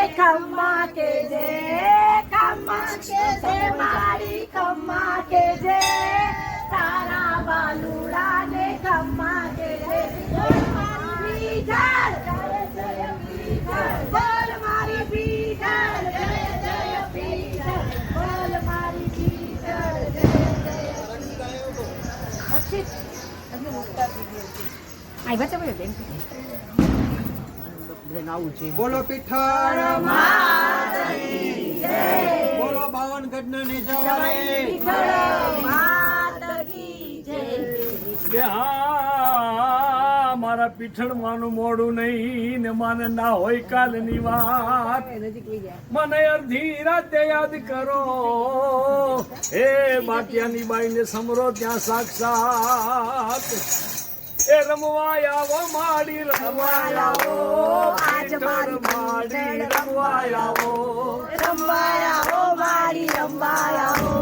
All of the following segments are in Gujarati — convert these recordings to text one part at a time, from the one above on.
ખમ્મા કે જે મારી ખમ્મા કે જે તારા બાલુડા ને ખમ્મા કે જે બોલ મારી પીઠળ જય જય પીઠળ બોલ મારી પીઠળ જય જય બોલો પીઠળ બોલો 52 ગઢના નેજાવાળે હા મારા પીઠળમાંનું મોડું નહીં ને માને ના હોય કાલની વાત મને અડધી રાતે યાદ કરો હે બાટિયાની બાઈને સમરો ત્યાં સાક્ષાત એ રમવા આવો માડી રમવા આવો આજ મારી માડી રમવા આવો મારી રમવા આવો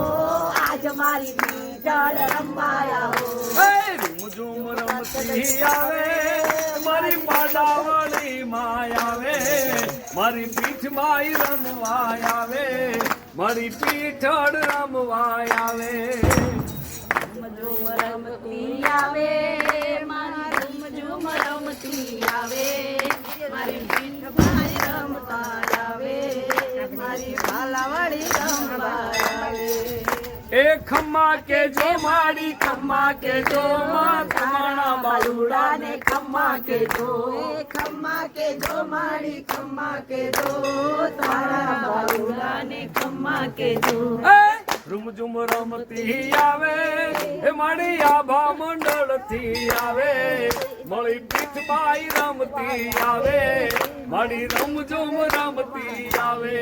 આજ મારી પીઠળ રમવા આવો ઝુમ રમતી આવે મારી પાડાવાળી માય આવે મારી પીઠ માય રમવા આવે મારી પીઠળ રમવા આવે ઝુમ રમતી આવે મારી ઝુમ રમતી આવે મારી પીઠ ભાઈ રમતા આવે મારી ભાલાવાળી રમવા આવે એ ખમ્મા કે જો માડી ખમ્મા કે જો તમારા બાલુડા ને ખમ્મા કે જો ખમ્મા કે જો મારી ખમ્મા કે જો તારા બાલુડા ને ખમ્મા કે જો રૂમઝુમ રમતી આવે એ માડી આભા મંડળ થી આવે મળી પીઠ બાઈ રમતી આવે માડી રમઝુમ રમતી આવે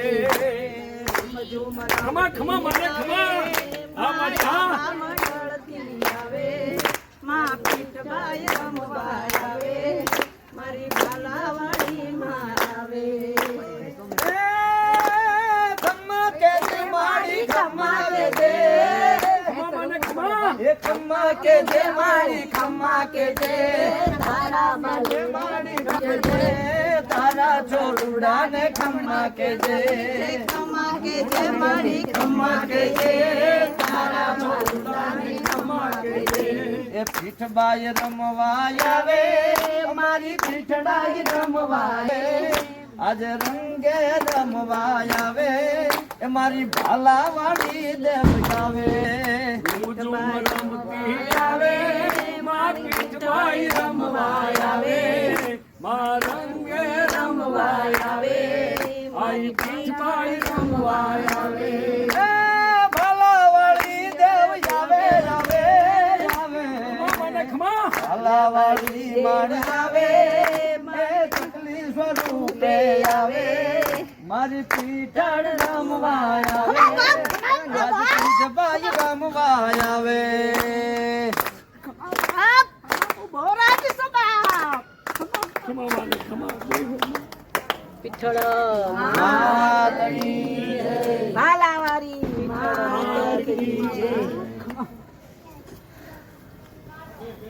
ખમા ખમા મને ખમા આ મારી હા આવે માં પીઠ બાઈ રમવા આવે મારી ભાલાવાળી માં આવે ખમ્મા કે જે મારી ખમ્મા કે જે ખમા મને ખમા એ ખમ્મા કે જે મારી ખમ્મા કે જે તારા જે મારી ખમ્મા કે જે તારા જોડુડા ને ખમ્મા કે જે ખમ્મા કે જે મારી ખમ્મા કે જે તારા જોડુડા ને ખમ્મા કે જે એ પીઠ બાય રમવા આવે મારી પીઠડાઈ રમવા આવે આજ રંગે રમવા આવે એ મારી ભાલાવાળી દેવ આવે રૂમઝુમ રમતી આવે માં પીઠ બાઈ રમવા આવે માં રંગે રમવા આવે આઈ પીઠ બાઈ રમવા આવે એ ભાલાવાળી દેવ આવે આવે આવે મને ખમા ભાલાવાળી માણ આવે મેં ચકલી સ્વરૂપે આવે મારી પીઠળ રમવા આવે આજ પીઠ બાઈ રમવા આવે ખમા મને ખમા પીઠળ માતની ભાલાવાળી માં